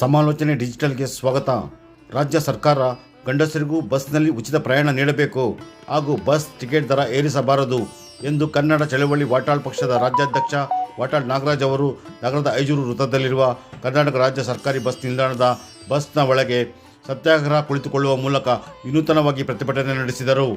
ಸಮಾಲೋಚನೆ ಡಿಜಿಟಲ್ಗೆ ಸ್ವಾಗತ. ರಾಜ್ಯ ಸರ್ಕಾರ ಗಂಡಸರಿಗೂ ಬಸ್ನಲ್ಲಿ ಉಚಿತ ಪ್ರಯಾಣ ನೀಡಬೇಕು ಹಾಗೂ ಬಸ್ ಟಿಕೆಟ್ ದರ ಏರಿಸಬಾರದು ಎಂದು ಕನ್ನಡ ಚಳವಳಿ ವಾಟಾಳ್ ಪಕ್ಷದ ರಾಜ್ಯಾಧ್ಯಕ್ಷ ವಾಟಾಳ್ ನಾಗರಾಜ್ ಅವರು ನಗರದ ಐಜೂರು ವೃತ್ತದಲ್ಲಿರುವ ಕರ್ನಾಟಕ ರಾಜ್ಯ ಸರ್ಕಾರಿ ಬಸ್ ನಿಲ್ದಾಣದ ಬಸ್ನ ಒಳಗೆ ಸತ್ಯಾಗ್ರಹ ಕುಳಿತುಕೊಳ್ಳುವ ಮೂಲಕ ವಿನೂತನವಾಗಿ ಪ್ರತಿಭಟನೆ ನಡೆಸಿದರು.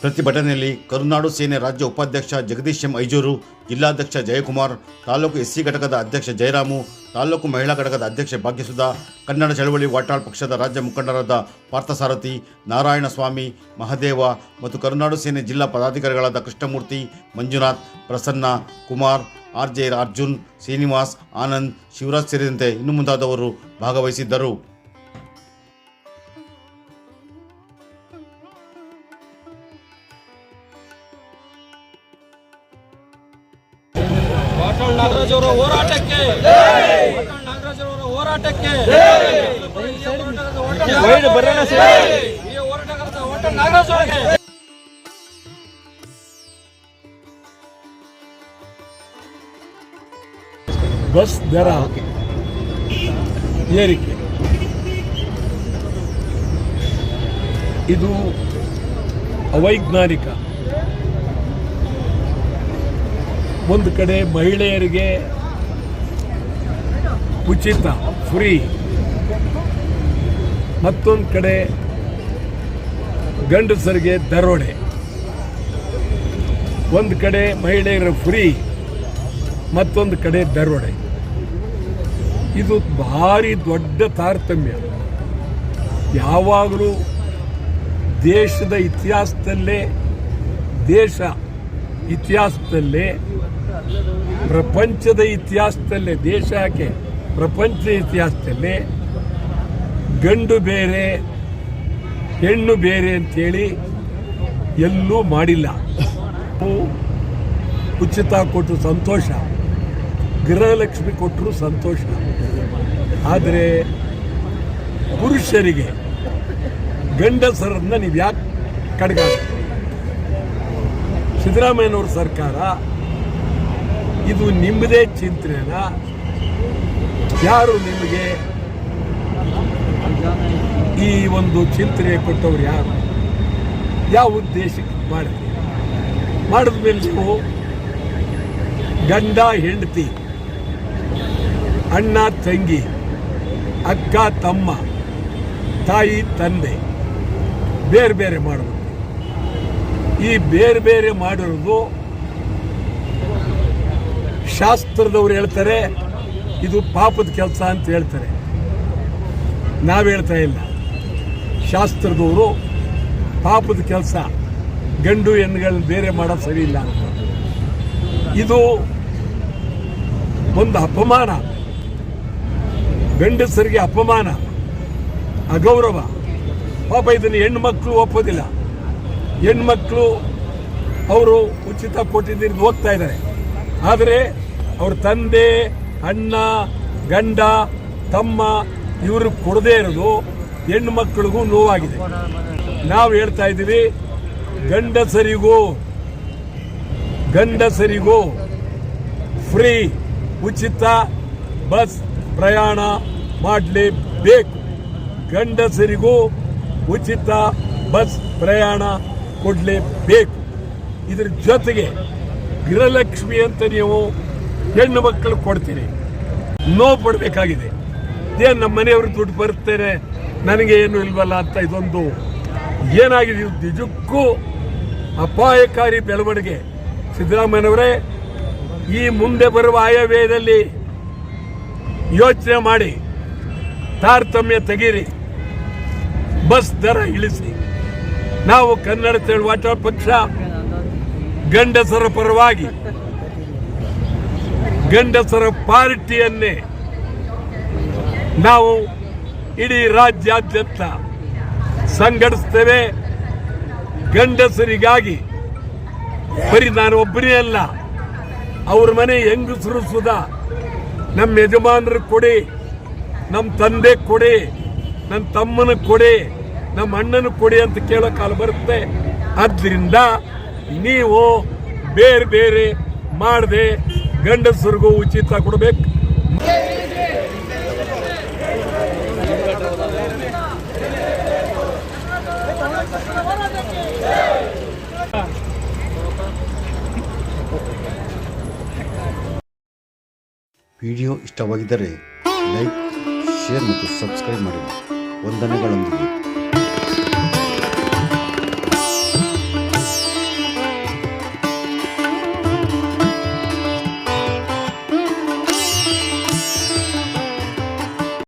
ಪ್ರತಿಭಟನೆಯಲ್ಲಿ ಕರುನಾಡು ಸೇನೆ ರಾಜ್ಯ ಉಪಾಧ್ಯಕ್ಷ ಜಗದೀಶ್ ಎಂ ಐಜೂರು, ಜಿಲ್ಲಾಧ್ಯಕ್ಷ ಜಯಕುಮಾರ್, ತಾಲೂಕು ಎಸ್ಸಿ ಘಟಕದ ಅಧ್ಯಕ್ಷ ಜಯರಾಮು, ತಾಲೂಕು ಮಹಿಳಾ ಘಟಕದ ಅಧ್ಯಕ್ಷೆ ಭಾಗ್ಯಸುಧಾ, ಕನ್ನಡ ಚಳವಳಿ ವಾಟಾಳ್ ಪಕ್ಷದ ರಾಜ್ಯ ಮುಖಂಡರಾದ ಪಾರ್ಥಸಾರಥಿ, ನಾರಾಯಣಸ್ವಾಮಿ, ಮಹದೇವ ಮತ್ತು ಕರುನಾಡು ಸೇನೆ ಜಿಲ್ಲಾ ಪದಾಧಿಕಾರಿಗಳಾದ ಕೃಷ್ಣಮೂರ್ತಿ, ಮಂಜುನಾಥ್, ಪ್ರಸನ್ನ, ಕುಮಾರ್, ಆರ್.ಜೆ. ಅರ್ಜುನ್, ಶ್ರೀನಿವಾಸ್, ಆನಂದ್, ಶಿವರಾಜ್ ಸೇರಿದಂತೆ ಇನ್ನು ಮುಂತಾದವರು ಭಾಗವಹಿಸಿದ್ದರು. ವಾಟಾಳ್ ನಾಗರಾಜ್ ಅವರ ಹೋರಾಟಕ್ಕೆ ನಾಗರಾಜ್ ಅವರ ಹೋರಾಟಕ್ಕೆ ನಾಗರಾಜ್ ಅವರಿಗೆ ಬಸ್ ದರ ಏರಿಕೆ ಇದು ಅವೈಜ್ಞಾನಿಕ. ಒಂದು ಕಡೆ ಮಹಿಳೆಯರಿಗೆ ಉಚಿತ ಫ್ರೀ, ಮತ್ತೊಂದು ಕಡೆ ಗಂಡಸರಿಗೆ ದರೋಡೆ. ಒಂದು ಕಡೆ ಮಹಿಳೆಯರ ಫ್ರೀ, ಮತ್ತೊಂದು ಕಡೆ ದರೋಡೆ. ಇದು ಭಾರಿ ದೊಡ್ಡ ತಾರತಮ್ಯ. ಯಾವಾಗಲೂ ದೇಶದ ಇತಿಹಾಸದಲ್ಲೇ ಪ್ರಪಂಚದ ಇತಿಹಾಸದಲ್ಲೇ ದೇಶ ಯಾಕೆ ಪ್ರಪಂಚದ ಇತಿಹಾಸದಲ್ಲೇ ಗಂಡು ಬೇರೆ ಹೆಣ್ಣು ಬೇರೆ ಅಂತೇಳಿ ಎಲ್ಲೂ ಮಾಡಿಲ್ಲ. ಉಚಿತ ಕೊಟ್ಟರು ಸಂತೋಷ, ಗೃಹಲಕ್ಷ್ಮಿ ಕೊಟ್ಟರು ಸಂತೋಷ. ಆದರೆ ಪುರುಷರಿಗೆ ಗಂಡಸರನ್ನ ನೀವು ಯಾಕೆ ಕಡ್ಗಾಡ? ಸಿದ್ದರಾಮಯ್ಯನವ್ರ ಸರ್ಕಾರ ಇದು ನಿಮ್ಮದೇ ಚಿಂತನೆನ? ಯಾರು ನಿಮಗೆ ಈ ಒಂದು ಚಿಂತನೆ ಕೊಟ್ಟವ್ರು? ಯಾರು? ಯಾವ ಉದ್ದೇಶಕ್ಕೆ ಮಾಡಿದ ಮೇಲೆ ನೀವು ಗಂಡ ಹೆಂಡತಿ, ಅಣ್ಣ ತಂಗಿ, ಅಕ್ಕ ತಮ್ಮ, ತಾಯಿ ತಂದೆ ಬೇರೆ ಬೇರೆ ಮಾಡೋದು. ಈ ಬೇರೆ ಬೇರೆ ಮಾಡಿರೋದು ಶಾಸ್ತ್ರದವ್ರು ಹೇಳ್ತಾರೆ ಇದು ಪಾಪದ ಕೆಲಸ ಅಂತ ಹೇಳ್ತಾರೆ. ನಾವು ಹೇಳ್ತಾ ಇಲ್ಲ. ಶಾಸ್ತ್ರದವರು ಪಾಪದ ಕೆಲಸ, ಗಂಡು ಹೆಣ್ಣುಗಳನ್ನ ಬೇರೆ ಮಾಡೋದು ಸರಿ ಇಲ್ಲ ಅಂತ. ಇದು ಒಂದು ಅಪಮಾನ, ಗಂಡಸರಿಗೆ ಅಪಮಾನ, ಅಗೌರವ. ಪಾಪ ಇದನ್ನು ಹೆಣ್ಮಕ್ಳು ಒಪ್ಪೋದಿಲ್ಲ. ಹೆಣ್ಮಕ್ಳು ಅವರು ಉಚಿತ ಕೊಟ್ಟಿದ್ದೀರಿ ಹೋಗ್ತಾ ಇದ್ದಾರೆ. ಆದರೆ ಅವ್ರ ತಂದೆ, ಅಣ್ಣ, ಗಂಡ, ತಮ್ಮ ಇವರು ಕೊಡದೇ ಇರೋದು ಹೆಣ್ಣು ಮಕ್ಕಳಿಗೂ ನೋವಾಗಿದೆ. ನಾವು ಹೇಳ್ತಾ ಇದ್ದೀವಿ, ಗಂಡಸರಿಗೂ ಫ್ರೀ ಉಚಿತ ಬಸ್ ಪ್ರಯಾಣ ಮಾಡಲೇಬೇಕು. ಗಂಡಸರಿಗೂ ಉಚಿತ ಬಸ್ ಪ್ರಯಾಣ ಕೊಡಲೇಬೇಕು. ಇದ್ರ ಜೊತೆಗೆ ಗೃಹಲಕ್ಷ್ಮಿ ಅಂತ ನೀವು ಹೆಣ್ಣು ಮಕ್ಕಳು ಕೊಡ್ತೀರಿ, ನೋವು ಪಡಬೇಕಾಗಿದೆ. ಏನು ನಮ್ಮ ಮನೆಯವರು ದುಡ್ಡು ಬರ್ತೇನೆ ನನಗೆ ಏನು ಇಲ್ವಲ್ಲ ಅಂತ. ಇದೊಂದು ಏನಾಗಿದೆ, ನಿಜಕ್ಕೂ ಅಪಾಯಕಾರಿ ಬೆಳವಣಿಗೆ. ಸಿದ್ದರಾಮಯ್ಯನವರೇ, ಈ ಮುಂದೆ ಬರುವ ಆಯವ್ಯಯದಲ್ಲಿ ಯೋಚನೆ ಮಾಡಿ, ತಾರತಮ್ಯ ತೆಗೀರಿ, ಬಸ್ ದರ ಇಳಿಸಿ. ನಾವು ಕನ್ನಡ ಚಳವಳಿ ವಾಟಾಳ್ ಪಕ್ಷ ಗಂಡಸರ ಪರವಾಗಿ, ಗಂಡಸರ ಪಾರ್ಟಿಯನ್ನೇ ನಾವು ಇಡೀ ರಾಜ್ಯಾದ್ಯಂತ ಸಂಘಟಿಸ್ತೇವೆ. ಗಂಡಸರಿಗಾಗಿ ಬರೀ ನಾನು ಒಬ್ಬನೇ ಅಲ್ಲ, ಅವ್ರ ಮನೆ ಹೆಂಗಸರು ಸುಧಾ ನಮ್ಮ ಯಜಮಾನರು ಕೊಡಿ, ನಮ್ಮ ತಂದೆ ಕೊಡಿ, ನನ್ನ ತಮ್ಮನ ಕೊಡಿ, ನಮ್ಮ ಅಣ್ಣನ ಕೊಡಿ ಅಂತ ಕೇಳೋ ಕಾಲ ಬರುತ್ತೆ. ಆದ್ದರಿಂದ ನೀವು ಬೇರೆ ಬೇರೆ ಮಾಡದೆ ಗಂಡಸರಿಗೂ ಉಚಿತ ಕೊಡಬೇಕು. ವಿಡಿಯೋ ಇಷ್ಟವಾಗಿದ್ದರೆ ಲೈಕ್, ಶೇರ್ ಮತ್ತು ಸಬ್ಸ್ಕ್ರೈಬ್ ಮಾಡಿ. ವಂದನೆಗಳೊಂದಿಗೆ